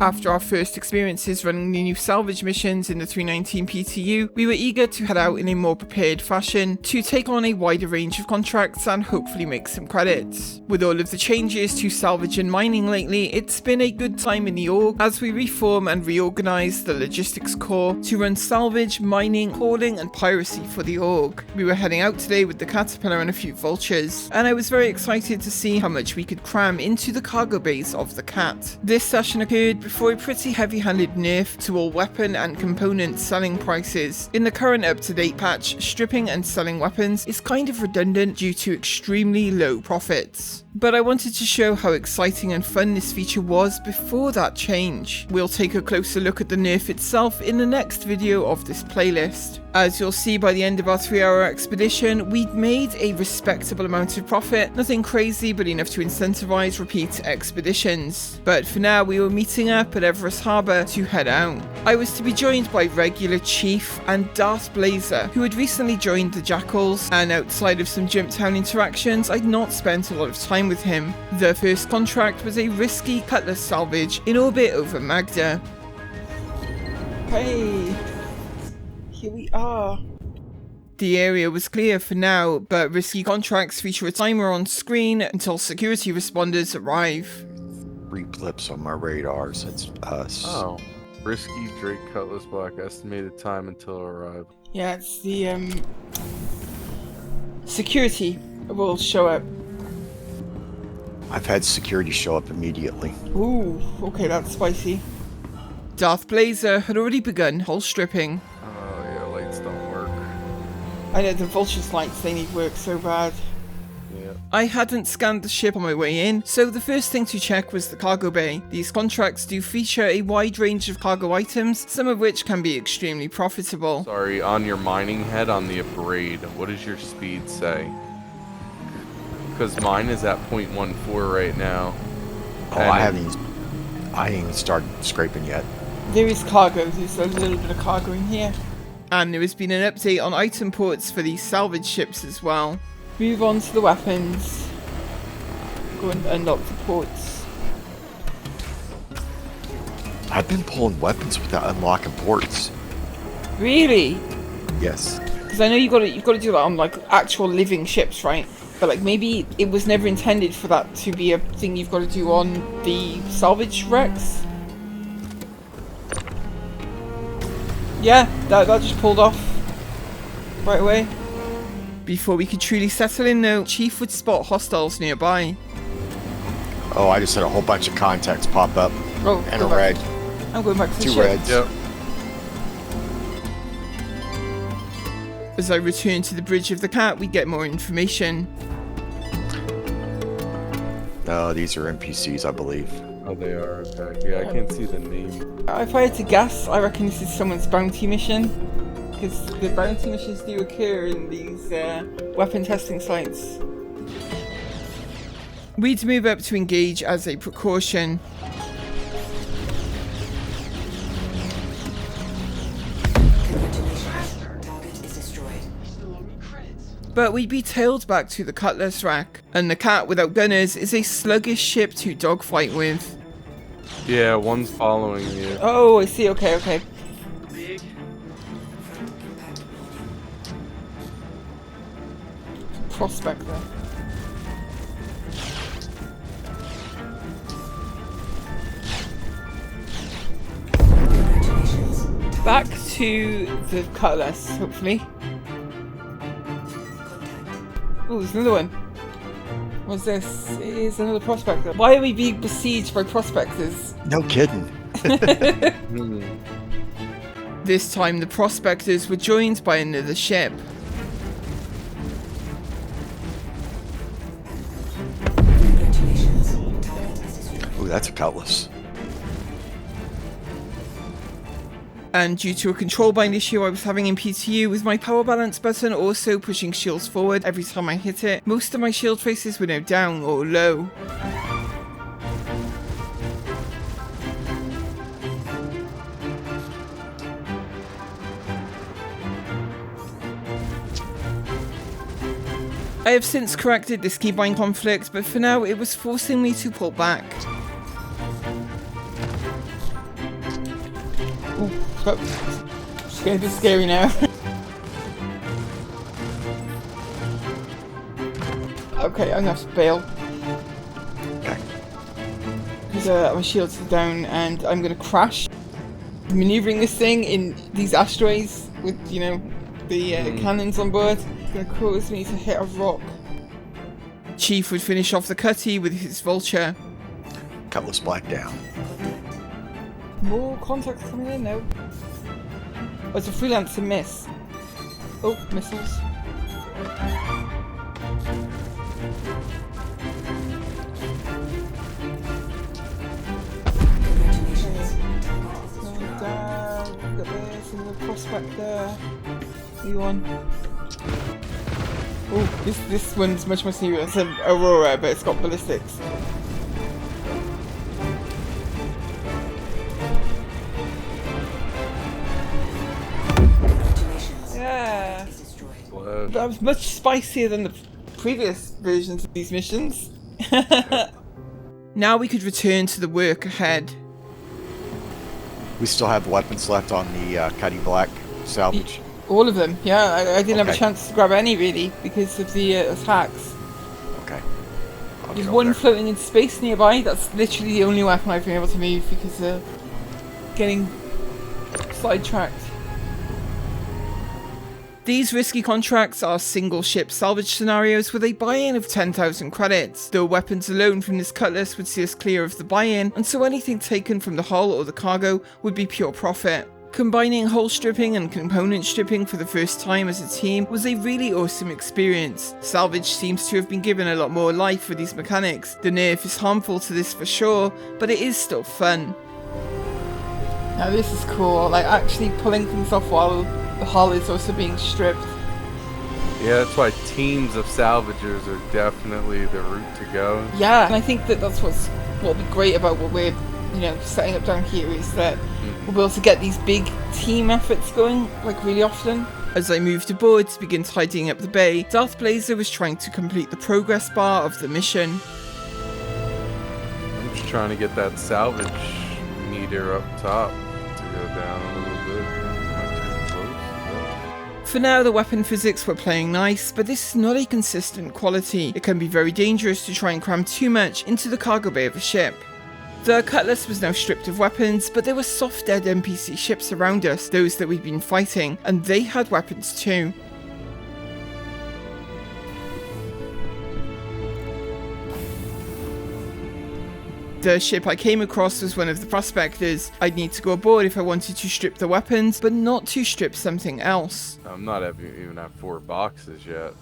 After our first experiences running the new salvage missions in the 319 PTU, we were eager to head out in a more prepared fashion to take on a wider range of contracts and hopefully make some credits. With all of the changes to salvage and mining lately, it's been a good time in the org as we reform and reorganize the logistics core to run salvage, mining, hauling and piracy for the org. We were heading out today with the Caterpillar and a few vultures, and I was very excited to see how much we could cram into the cargo bays of the Cat. This session occurred before a pretty heavy-handed nerf to all weapon and component selling prices. In the current up-to-date patch, stripping and selling weapons is kind of redundant due to extremely low profits. But I wanted to show how exciting and fun this feature was before that change. We'll take a closer look at the nerf itself in the next video of this playlist. As you'll see, by the end of our 3-hour expedition, we'd made a respectable amount of profit, nothing crazy but enough to incentivize repeat expeditions. But for now, we were meeting up at Everest Harbour to head out. I was to be joined by regular Chief and Darth Blazer, who had recently joined the Jackals, and outside of some Jumptown interactions, I'd not spent a lot of time with him. The first contract was a risky cutlass salvage in orbit over Magda. Hey, here we are. The area was clear for now, but risky contracts feature a timer on screen until security responders arrive. 3 blips on my radars, it's us. Oh. Risky Drake Cutlass Black, estimated time until arrival. Yeah, it's the security will show up. I've had security show up immediately. Ooh, okay, that's spicy. Darth Blazer had already begun hull stripping. Oh yeah, lights don't work. I know, the Vulture's lights, they need work so bad. Yeah. I hadn't scanned the ship on my way in, so the first thing to check was the cargo bay. These contracts do feature a wide range of cargo items, some of which can be extremely profitable. Sorry, on your mining head on the abrade, what does your speed say? Because mine is at 0.14 right now. Oh, I ain't even started scraping yet. There is cargo, there's a little bit of cargo in here. And there has been an update on item ports for these salvage ships as well. Move on to the weapons. Go and unlock the ports. I've been pulling weapons without unlocking ports. Really? Yes. Because I know you've got to do that on like actual living ships, right? But like maybe it was never intended for that to be a thing you've got to do on the salvage wrecks. Yeah, that just pulled off right away. Before we could truly settle in though, Chief would spot hostiles nearby. Oh, I just had a whole bunch of contacts pop up. Oh, and a red. I'm going back to the 2 ship. reds. Yep. As I return to the bridge of the Cat, we get more information. No, these are NPCs, I believe. Oh, they are, okay. Yeah, I can't see the name. If I had to guess, I reckon this is someone's bounty mission. Because the bounty missions do occur in these weapon testing sites. We'd move up to engage as a precaution. But we'd be tailed back to the Cutlass rack, and the Cat without gunners is a sluggish ship to dogfight with. Yeah, one's following you. Oh, I see, okay. Prospector. Back to the Cutlass, hopefully. Oh, there's another one. What's this? It is another prospector. Why are we being besieged by prospectors? No kidding. This time the prospectors were joined by another ship. Ooh, that's a cutlass. And due to a control bind issue I was having in PTU, with my power balance button also pushing shields forward every time I hit it, most of my shield faces were now down or low. I have since corrected this keybind conflict, but for now it was forcing me to pull back. Ooh, it's getting a bit scary now. Okay, I'm gonna have to bail. Okay. Because my shields are down and I'm gonna crash. Maneuvering this thing in these asteroids with, you know, the cannons on board. It's gonna cause me to hit a rock. Chief would finish off the cutty with his vulture. Cutlass black down. More contacts coming in now. Oh, it's a freelancer miss. Oh, missiles. Going down, look at this, and the prospect there. New one. Oh, this one's much more serious. It's an Aurora, but it's got ballistics. Yeah. That was much spicier than the previous versions of these missions. Now we could return to the work ahead. We still have weapons left on the Cutty Black salvage. All of them, yeah. I didn't have a Okay. chance to grab any really because of the attacks. Okay. I'll There's get one over there. floating in space nearby. That's literally the only weapon I've been able to move because getting sidetracked. These risky contracts are single ship salvage scenarios with a buy-in of 10,000 credits, though weapons alone from this cutlass would see us clear of the buy-in, and so anything taken from the hull or the cargo would be pure profit. Combining hull stripping and component stripping for the first time as a team was a really awesome experience. Salvage seems to have been given a lot more life with these mechanics. The nerf is harmful to this for sure, but it is still fun. Now this is cool, like actually pulling things off while the hull is also being stripped. Yeah, that's why teams of salvagers are definitely the route to go. Yeah, and I think that that's what'll be great about what we're, setting up down here is that we'll be able to get these big team efforts going, like really often. As I moved aboard to begin tidying up the bay, Darth Blazer was trying to complete the progress bar of the mission. I'm just trying to get that salvage meter up top to go down a little bit. Not too close. For now, the weapon physics were playing nice, but this is not a consistent quality. It can be very dangerous to try and cram too much into the cargo bay of a ship. The Cutlass was now stripped of weapons, but there were soft dead NPC ships around us, those that we'd been fighting, and they had weapons too. The ship I came across was one of the prospectors. I'd need to go aboard if I wanted to strip the weapons, but not to strip something else. I'm not even at 4 boxes yet.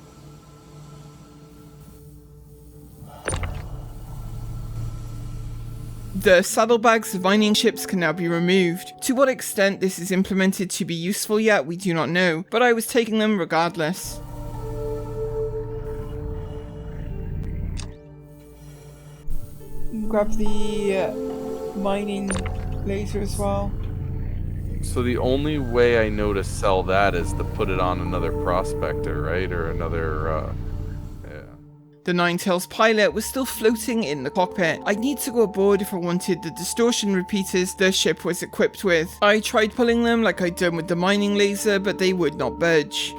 The saddlebags of mining ships can now be removed. To what extent this is implemented to be useful yet, we do not know, but I was taking them regardless. Grab the mining laser as well. So the only way I know to sell that is to put it on another prospector, right? Or another, yeah. The Ninetales pilot was still floating in the cockpit. I'd need to go aboard if I wanted the distortion repeaters the ship was equipped with. I tried pulling them like I'd done with the mining laser, but they would not budge.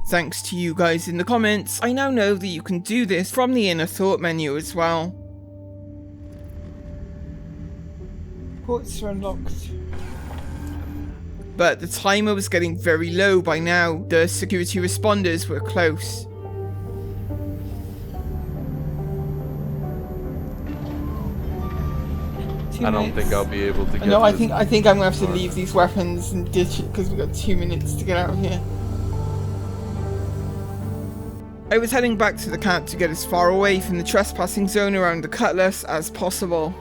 Thanks to you guys in the comments, I now know that you can do this from the inner thought menu as well. Ports are unlocked. But the timer was getting very low by now. The security responders were close. I don't think I'll be able to get No, I this think I'm gonna have to leave these weapons and ditch it because we've got 2 minutes to get out of here. I was heading back to the camp to get as far away from the trespassing zone around the Cutlass as possible.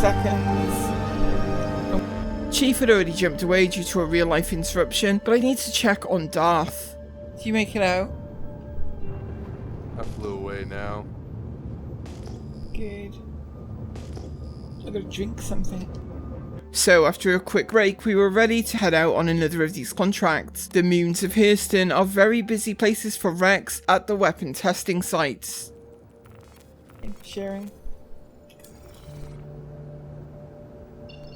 Seconds. Chief had already jumped away due to a real-life interruption, but I need to check on Darth. Do you make it out? I flew away now. Good. I gotta drink something. So after a quick break, we were ready to head out on another of these contracts. The moons of Hurston are very busy places for wrecks at the weapon testing sites. Sharing.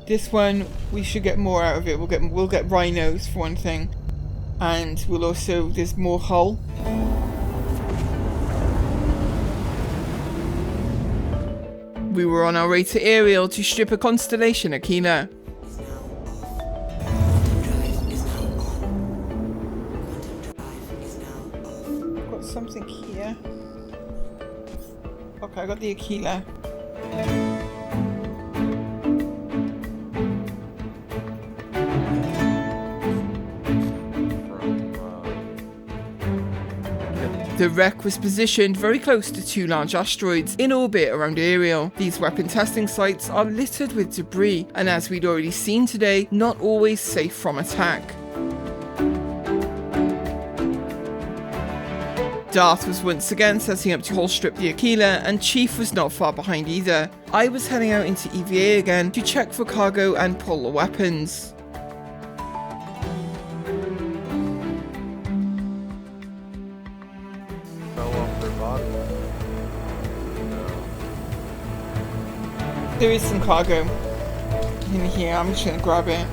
This one, we should get more out of it. We'll get rhinos for one thing. And we'll also, there's more hull. We were on our way to Ariel to strip a Constellation Aquila. Got something here. Okay, I got the Aquila. The wreck was positioned very close to two large asteroids in orbit around Ariel. These weapon testing sites are littered with debris, and as we'd already seen today, not always safe from attack. Darth was once again setting up to hull strip the Aquila, and Chief was not far behind either. I was heading out into EVA again to check for cargo and pull the weapons. There is some cargo in here, I'm just gonna grab it.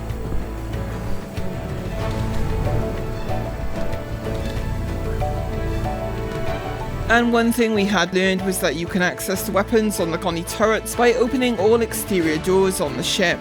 And one thing we had learned was that you can access the weapons on the Connie turrets by opening all exterior doors on the ship.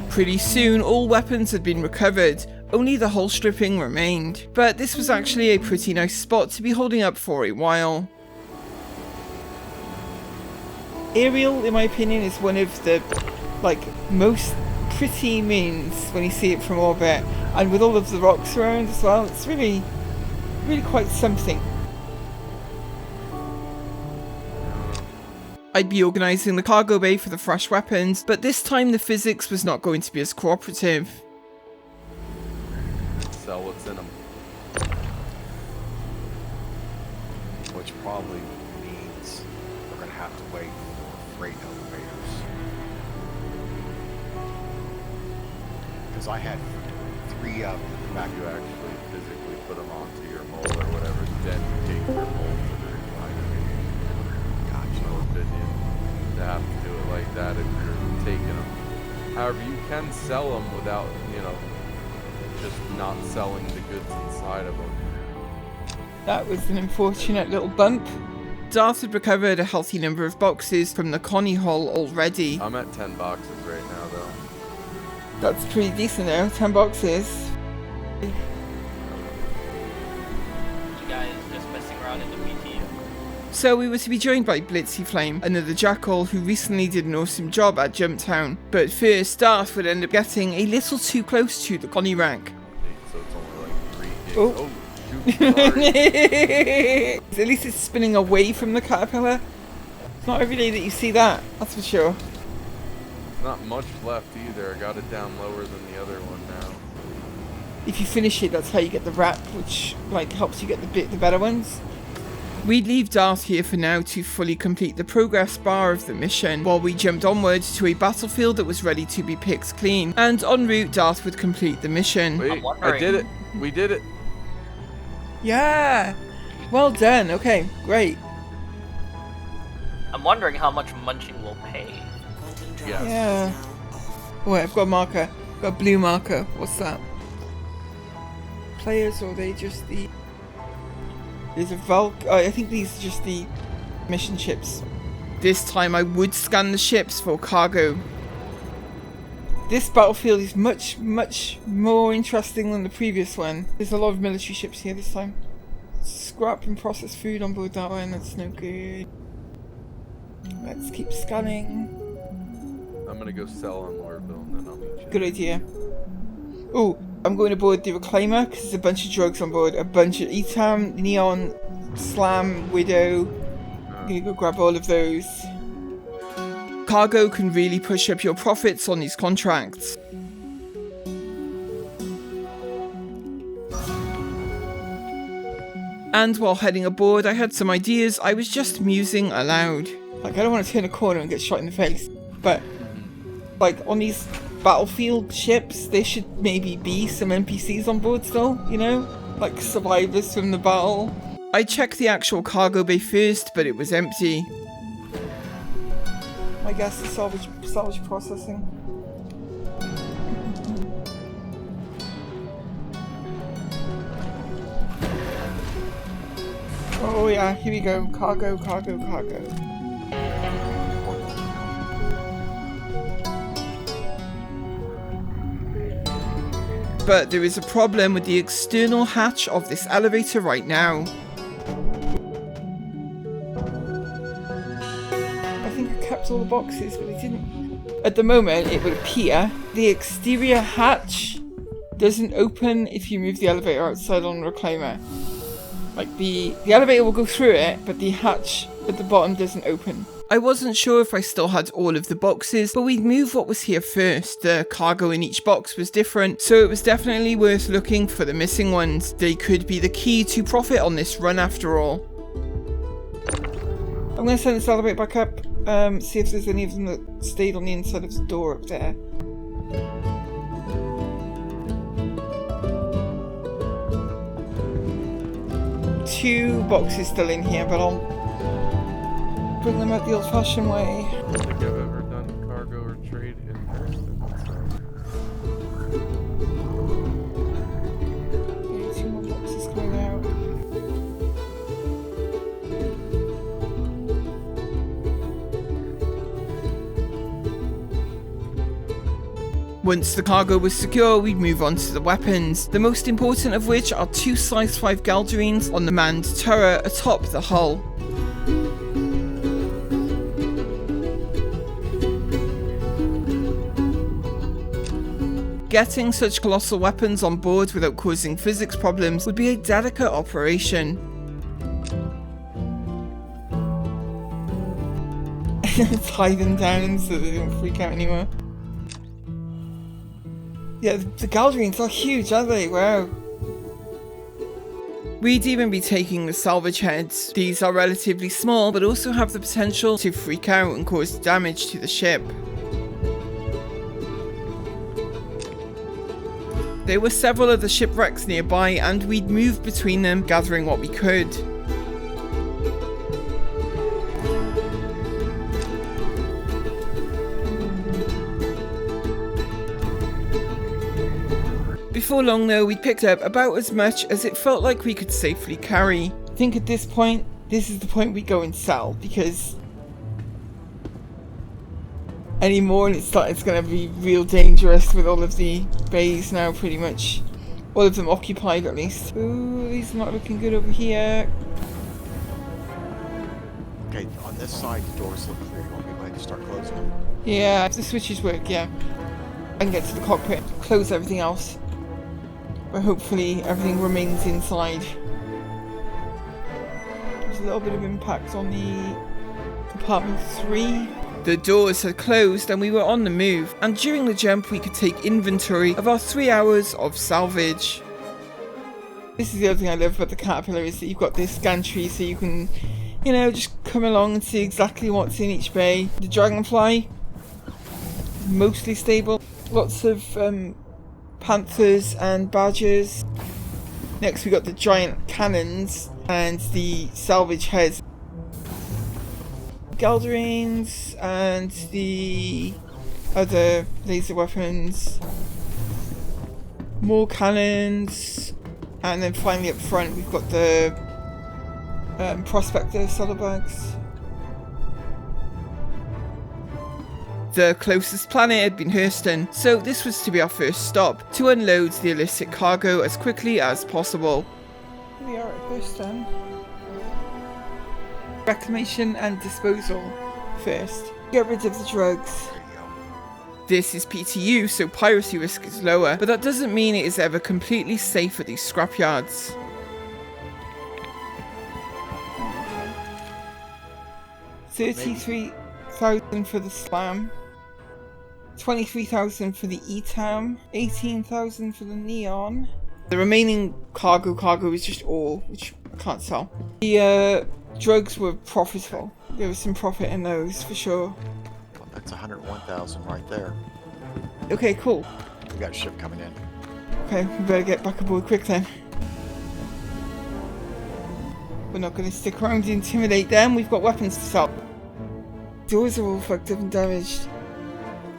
Pretty soon, all weapons had been recovered, only the hull stripping remained. But this was actually a pretty nice spot to be holding up for a while. Ariel, in my opinion, is one of the, most pretty moons when you see it from orbit. And with all of the rocks around as well, it's really quite something. I'd be organising the cargo bay for the fresh weapons, but this time the physics was not going to be as cooperative. Sell what's in them. Which probably means we're going to have to wait for freight elevators. Because I had 3 of them back. You actually physically put them onto your hull or whatever, then you take your hull to the refinery. No opinion to have to do it like that if you're taking them. However, you can sell them without, just not selling the goods inside of them. That was an unfortunate little bump. Darth had recovered a healthy number of boxes from the Connie hull already. I'm at 10 boxes right now, though. That's pretty decent though, 10 boxes. You guys just messing around in the PTU? So we were to be joined by Blitzy Flame, another jackal who recently did an awesome job at Jumptown. But first, Darth would end up getting a little too close to the Connie rack. So it's only like 3 gigs. Oh. Shoot, sorry. At least it's spinning away from the caterpillar. It's not every day that you see that, that's for sure. Not much left either. I got it down lower than the other one now. If you finish it, that's how you get the wrap, which helps you get the better ones. We'd leave Darth here for now to fully complete the progress bar of the mission, while we jumped onward to a battlefield that was ready to be picked clean, and en route Darth would complete the mission. Wait, I did it! We did it! Yeah! Well done, okay, great. I'm wondering how much munching will pay. Yes. Yeah. Wait, I've got a marker. I've got a blue marker. What's that? Players, or are they just the... There's a Valk... Oh, I think these are just the mission ships. This time I would scan the ships for cargo. This battlefield is much more interesting than the previous one. There's a lot of military ships here this time. Scrap and processed food on board that one, that's no good. Let's keep scanning. I'm gonna go sell on Lorville and then I'll meet you. Good idea. Oh, I'm going aboard the Reclaimer because there's a bunch of drugs on board. A bunch of Etam, Neon, Slam, Widow. I'm gonna go grab all of those. Cargo can really push up your profits on these contracts. And while heading aboard, I had some ideas. I was just musing aloud. Like, I don't want to turn a corner and get shot in the face. But, like, on these battlefield ships, there should maybe be some NPCs on board still, you know? Like, survivors from the battle. I checked the actual cargo bay first, but it was empty. I guess the salvage processing. Oh yeah, here we go. Cargo. But there is a problem with the external hatch of this elevator right now. I think I kept all the boxes, but I didn't. At the moment, it would appear the exterior hatch doesn't open if you move the elevator outside on the Reclaimer. Like, the elevator will go through it, but the hatch at the bottom doesn't open. I wasn't sure if I still had all of the boxes, but we'd move what was here first. The cargo in each box was different, so it was definitely worth looking for the missing ones. They could be the key to profit on this run after all. I'm going to send this elevator back up, see if there's any of them that stayed on the inside of the door up there. Two boxes still in here, but I'll bring them out the old-fashioned way. I don't think I've ever done cargo or trade in person. Okay, two more boxes coming out. Once the cargo was secure, we'd move on to the weapons, the most important of which are two size 5 Galderines on the manned turret atop the hull. Getting such colossal weapons on board without causing physics problems would be a delicate operation. Tie them down so they don't freak out anymore. Yeah, the Galderines are huge, aren't they? Wow. We'd even be taking the salvage heads. These are relatively small, but also have the potential to freak out and cause damage to the ship. There were several other shipwrecks nearby, and we'd move between them, gathering what we could. Before long though, we picked up about as much as it felt like we could safely carry. I think at this point, this is the point we go and sell, because anymore and it's going to be real dangerous with all of the bays now, pretty much. All of them occupied at least. Ooh, these are not looking good over here. Okay, on this side the doors look clear. You want me to start closing them? Yeah, if the switches work, yeah. I can get to the cockpit, close everything else. But hopefully everything remains inside. There's a little bit of impact on the compartment 3. The doors had closed and we were on the move, and during the jump we could take inventory of our 3 hours of salvage. This is the other thing I love about the Caterpillar, is that you've got this gantry so you can, you know, just come along and see exactly what's in each bay. The Dragonfly, mostly stable. Lots of Panthers and Badgers. Next we got the giant cannons and the salvage heads. Galderines and the other laser weapons. More cannons. And then finally up front we've got the Prospector saddlebags. The closest planet had been Hurston, so this was to be our first stop, to unload the illicit cargo as quickly as possible. Here we are at Hurston. Reclamation and disposal first. Get rid of the drugs. This is PTU, so piracy risk is lower, but that doesn't mean it is ever completely safe at these scrapyards. 33,000 for the slam, 23,000 for the ETAM, 18,000 for the neon. The remaining cargo is just ore, which I can't sell. The drugs were profitable. There was some profit in those for sure. Well, that's 101,000 right there. Okay, cool. We got a ship coming in. Okay, we better get back aboard quick then. We're not going to stick around to intimidate them. We've got weapons to sell. Doors are all fucked up and damaged.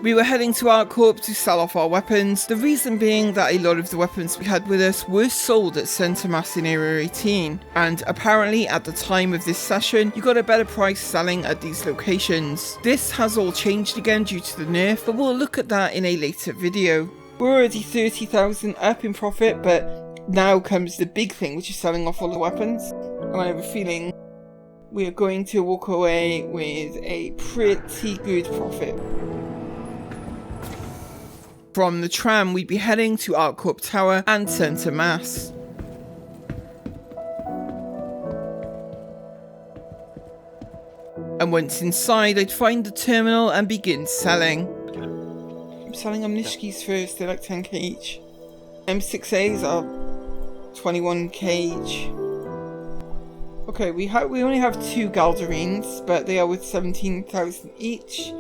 We were heading to ArcCorp to sell off our weapons, the reason being that a lot of the weapons we had with us were sold at Centre Mass in Area 18, and apparently at the time of this session you got a better price selling at these locations. This has all changed again due to the nerf, but we'll look at that in a later video. We're already 30,000 up in profit, but now comes the big thing, which is selling off all the weapons, and I have a feeling we are going to walk away with a pretty good profit. From the tram, we'd be heading to ArcCorp Tower and Centre Mass. And once inside, I'd find the terminal and begin selling. I'm selling Omnishkis first, they're like 10k each. M6As are 21k each. Okay, we only have 2 Galderines, but they are worth 17,000 each.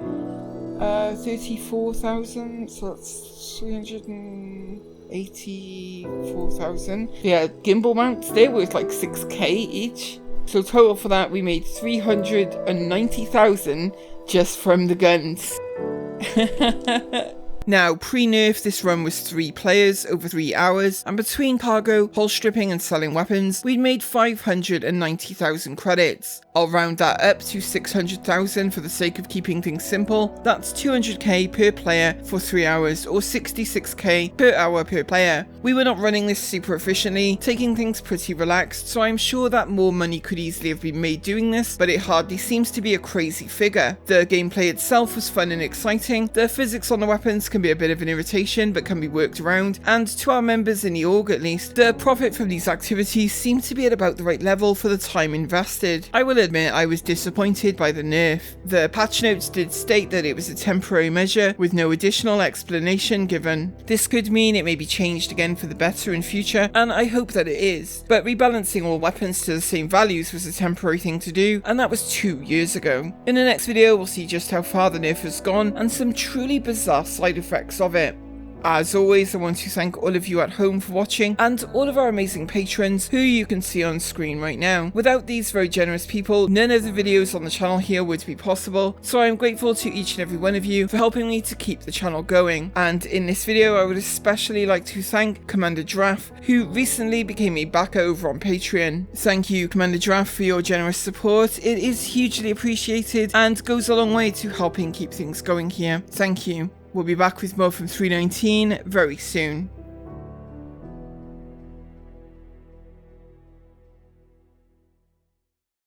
34,000, so that's 384,000. Yeah, gimbal mounts, they're worth like 6k each. So total for that, we made 390,000 just from the guns. Now, pre-nerf, this run was 3 players over 3 hours, and between cargo, hull stripping and selling weapons, we'd made 590,000 credits. I'll round that up to 600,000 for the sake of keeping things simple. That's 200k per player for 3 hours, or 66k per hour per player. We were not running this super efficiently, taking things pretty relaxed, so I'm sure that more money could easily have been made doing this, but it hardly seems to be a crazy figure. The gameplay itself was fun and exciting, the physics on the weapons can be a bit of an irritation but can be worked around, and to our members in the org at least, the profit from these activities seemed to be at about the right level for the time invested. I will admit I was disappointed by the nerf. The patch notes did state that it was a temporary measure with no additional explanation given. This could mean it may be changed again for the better in future, and I hope that it is, but rebalancing all weapons to the same values was a temporary thing to do, and that was 2 years ago. In the next video we'll see just how far the nerf has gone and some truly bizarre side effects of it. As always, I want to thank all of you at home for watching, and all of our amazing patrons who you can see on screen right now. Without these very generous people, none of the videos on the channel here would be possible, so I am grateful to each and every one of you for helping me to keep the channel going. And in this video I would especially like to thank Commander Draff, who recently became a backer over on Patreon. Thank you, Commander Draff, for your generous support. It is hugely appreciated and goes a long way to helping keep things going here. Thank you. We'll be back with more from 319 very soon.